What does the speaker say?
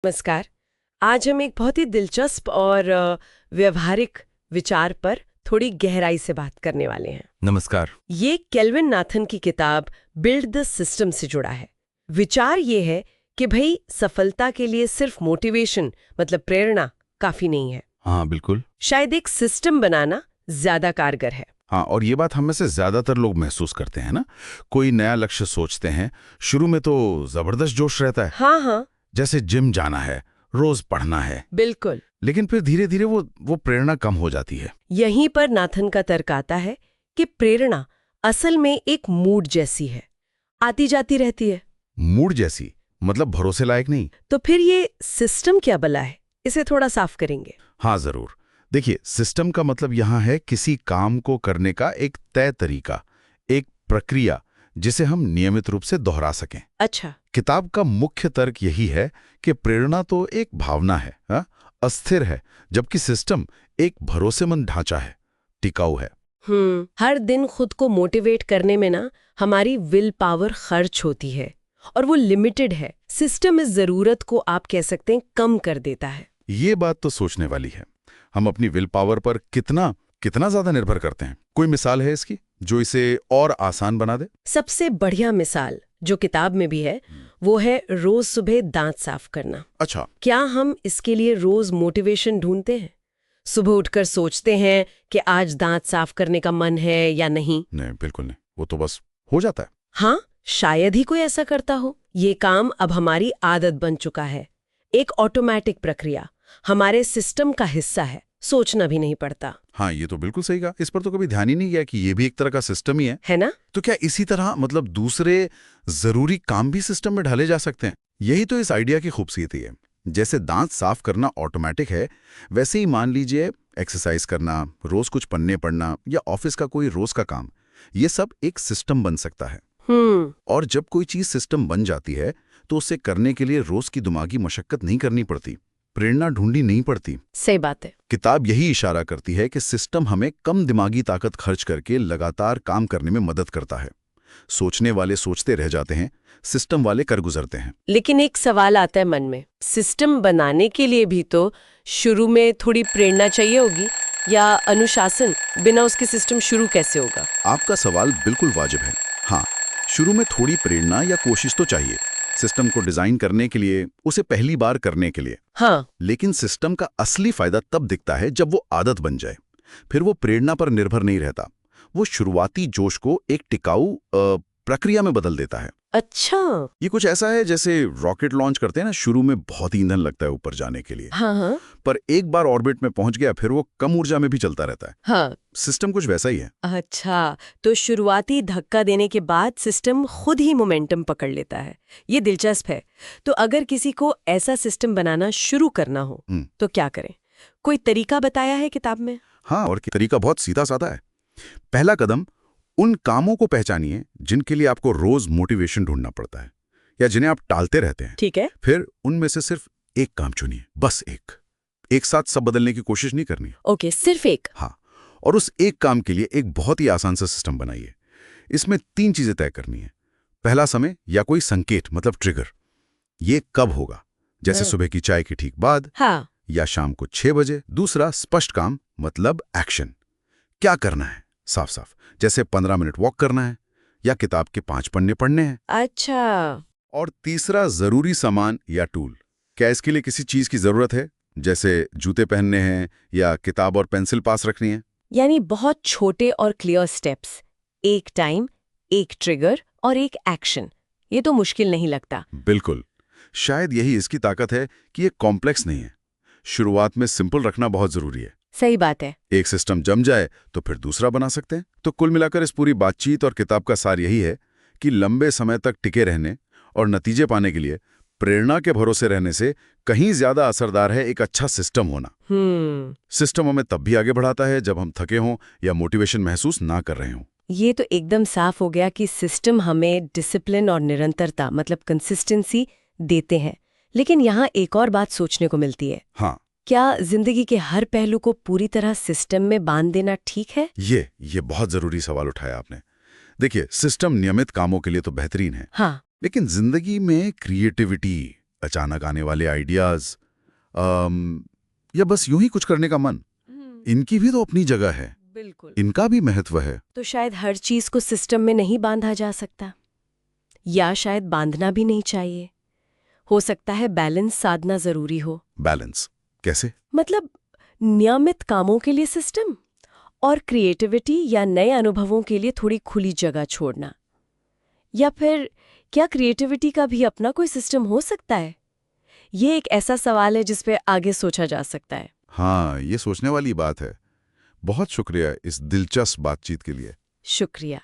नमस्कार। आज हम एक बहुत ही दिलचस्प और व्यवहारिक विचार पर थोड़ी गहराई से बात करने वाले हैं। नमस्कार। ये केल्विन नाथन की किताब बिल्ड द सिस्टम से जुड़ा है। विचार ये है कि भाई सफलता के लिए सिर्फ मोटिवेशन मतलब प्रेरणा काफी नहीं है। हाँ बिल्कुल। शायद एक सिस्टम बनाना ज्यादा कारगर है। हाँ, और ये बात हम में से ज्यादातर लोग महसूस करते हैं ना। कोई नया लक्ष्य सोचते हैं, शुरू में तो जबरदस्त जोश रहता है। हाँ हाँ जैसे जिम जाना है, रोज पढ़ना है। बिल्कुल। लेकिन फिर धीरे धीरे वो प्रेरणा कम हो जाती है। यहीं पर नाथन का तर्क आता है कि प्रेरणा असल में एक मूड जैसी है, आती जाती रहती है। मूड जैसी मतलब भरोसे लायक नहीं। तो फिर ये सिस्टम क्या भला है, इसे थोड़ा साफ करेंगे। हाँ जरूर। देखिए, सिस्टम का मतलब यहाँ है किसी काम को करने का एक तय तरीका, एक प्रक्रिया जिसे हम नियमित रूप से दोहरा सकें। अच्छा। किताब का मुख्य तर्क यही है कि प्रेरणा तो एक भावना है, अस्थिर है, जबकि सिस्टम एक भरोसेमंद ढांचा है, टिकाऊ है। हर दिन खुद को मोटिवेट करने में ना हमारी विल पावर खर्च होती है और वो लिमिटेड है। सिस्टम इस जरूरत को आप कह सकते हैं कम कर देता है। ये बात तो सोचने वाली है। हम अपनी विल पावर पर कितना ज्यादा निर्भर करते हैं। कोई मिसाल है इसकी जो इसे और आसान बना दे? सबसे बढ़िया मिसाल जो किताब में भी है वो है रोज सुबह दांत साफ करना। अच्छा। क्या हम इसके लिए रोज मोटिवेशन ढूंढते हैं? सुबह उठकर सोचते हैं कि आज दांत साफ करने का मन है या नहीं? नहीं, बिल्कुल नहीं। वो तो बस हो जाता है। हाँ, शायद ही कोई ऐसा करता हो। ये काम अब हमारी आदत बन चुका है, एक ऑटोमेटिक प्रक्रिया, हमारे सिस्टम का हिस्सा है, सोचना भी नहीं पड़ता। हाँ, ये तो बिल्कुल सही कहा। इस पर तो कभी ध्यान ही नहीं गया कि ये भी एक तरह का सिस्टम ही है ना? तो क्या इसी तरह मतलब दूसरे जरूरी काम भी सिस्टम में ढाले जा सकते हैं? यही तो इस आइडिया की खूबसूरती है। जैसे दांत साफ करना ऑटोमेटिक है, वैसे ही मान लीजिए एक्सरसाइज करना, रोज कुछ पन्ने पढ़ना या ऑफिस का कोई रोज का काम, ये सब एक सिस्टम बन सकता है। और जब कोई चीज सिस्टम बन जाती है तो उसे करने के लिए रोज की दिमागी मशक्कत नहीं करनी पड़ती, प्रेरणा ढूंढनी नहीं पड़ती। सही बात है। किताब यही इशारा करती है कि सिस्टम हमें कम दिमागी ताकत खर्च करके लगातार काम करने में मदद करता है। सोचने वाले सोचते रह जाते हैं, सिस्टम वाले कर गुजरते हैं। लेकिन एक सवाल आता है मन में, सिस्टम बनाने के लिए भी तो शुरू में थोड़ी प्रेरणा चाहिए होगी या अनुशासन? बिना उसके सिस्टम शुरू कैसे होगा? आपका सवाल बिल्कुल वाजिब है। हाँ, शुरू में थोड़ी प्रेरणा या कोशिश तो चाहिए, सिस्टम को डिजाइन करने के लिए, उसे पहली बार करने के लिए। हाँ। लेकिन सिस्टम का असली फायदा तब दिखता है जब वो आदत बन जाए। फिर वो प्रेरणा पर निर्भर नहीं रहता, वो शुरुआती जोश को एक टिकाऊ प्रक्रिया में बदल देता है। अच्छा। ये कुछ ऐसा है जैसे रॉकेट लॉन्च करते हैं ना, शुरू में बहुत ईंधन लगता है ऊपर जाने के लिए। हाँ। पर एक बार ऑर्बिट में पहुंच गया फिर वो कम ऊर्जा में भी चलता रहता है। हाँ। सिस्टम कुछ वैसा ही है। अच्छा, तो शुरुआती धक्का देने के बाद सिस्टम खुद ही मोमेंटम पकड़ लेता है। ये दिलचस्प है। तो अगर किसी को ऐसा सिस्टम बनाना शुरू करना हो तो क्या करें? कोई तरीका बताया है किताब में? हाँ, और तरीका बहुत सीधा साधा है। पहला कदम, उन कामों को पहचानिए जिनके लिए आपको रोज मोटिवेशन ढूंढना पड़ता है या जिन्हें आप टालते रहते हैं। ठीक है। फिर उनमें से सिर्फ एक काम चुनिए, बस एक साथ सब बदलने की कोशिश नहीं करनी। ओके, सिर्फ एक। हाँ, और उस एक काम के लिए एक बहुत ही आसान सा सिस्टम बनाइए। इसमें 3 चीजें तय करनी है। पहला, समय या कोई संकेत मतलब ट्रिगर, ये कब होगा, जैसे सुबह की चाय के ठीक बाद। हाँ। या शाम को 6 बजे। दूसरा, स्पष्ट काम मतलब एक्शन, क्या करना है साफ साफ, जैसे 15 मिनट वॉक करना है या किताब के 5 पन्ने पढ़ने हैं। अच्छा। और तीसरा, जरूरी सामान या टूल, क्या इसके लिए किसी चीज की जरूरत है, जैसे जूते पहनने हैं या किताब और पेंसिल पास रखनी है। यानी बहुत छोटे और क्लियर स्टेप्स, एक टाइम, एक ट्रिगर और एक एक्शन। ये तो मुश्किल नहीं लगता। बिल्कुल, शायद यही इसकी ताकत है कि ये कॉम्प्लेक्स नहीं है। शुरुआत में सिंपल रखना बहुत जरूरी है। सही बात है। एक सिस्टम जम जाए तो फिर दूसरा बना सकते हैं। तो कुल मिलाकर इस पूरी बातचीत और किताब का सार यही है कि लंबे समय तक टिके रहने और नतीजे पाने के लिए प्रेरणा के भरोसे रहने से कहीं ज्यादा असरदार है एक अच्छा सिस्टम होना। सिस्टम हमें तब भी आगे बढ़ाता है जब हम थके हों या मोटिवेशन महसूस ना कर रहे हों। ये तो एकदम साफ हो गया कि सिस्टम हमें डिसिप्लिन और निरंतरता मतलब कंसिस्टेंसी देते हैं। लेकिन यहाँ एक और बात सोचने को मिलती है। हाँ, क्या जिंदगी के हर पहलू को पूरी तरह सिस्टम में बांध देना ठीक है? ये बहुत जरूरी सवाल उठाया आपने। देखिए, सिस्टम नियमित कामों के लिए तो बेहतरीन है। हाँ। लेकिन जिंदगी में क्रिएटिविटी, अचानक आने वाले आइडियाज, या बस यूं ही कुछ करने का मन, इनकी भी तो अपनी जगह है, बिल्कुल। इनका भी महत्व है। तो शायद हर चीज को सिस्टम में नहीं बांधा जा सकता, या शायद बांधना भी नहीं चाहिए। हो सकता है बैलेंस साधना जरूरी हो। बैलेंस कैसे? मतलब नियमित कामों के लिए सिस्टम और क्रिएटिविटी या नए अनुभवों के लिए थोड़ी खुली जगह छोड़ना। या फिर क्या क्रिएटिविटी का भी अपना कोई सिस्टम हो सकता है? ये एक ऐसा सवाल है जिस पे आगे सोचा जा सकता है। हाँ, ये सोचने वाली बात है। बहुत शुक्रिया इस दिलचस्प बातचीत के लिए। शुक्रिया।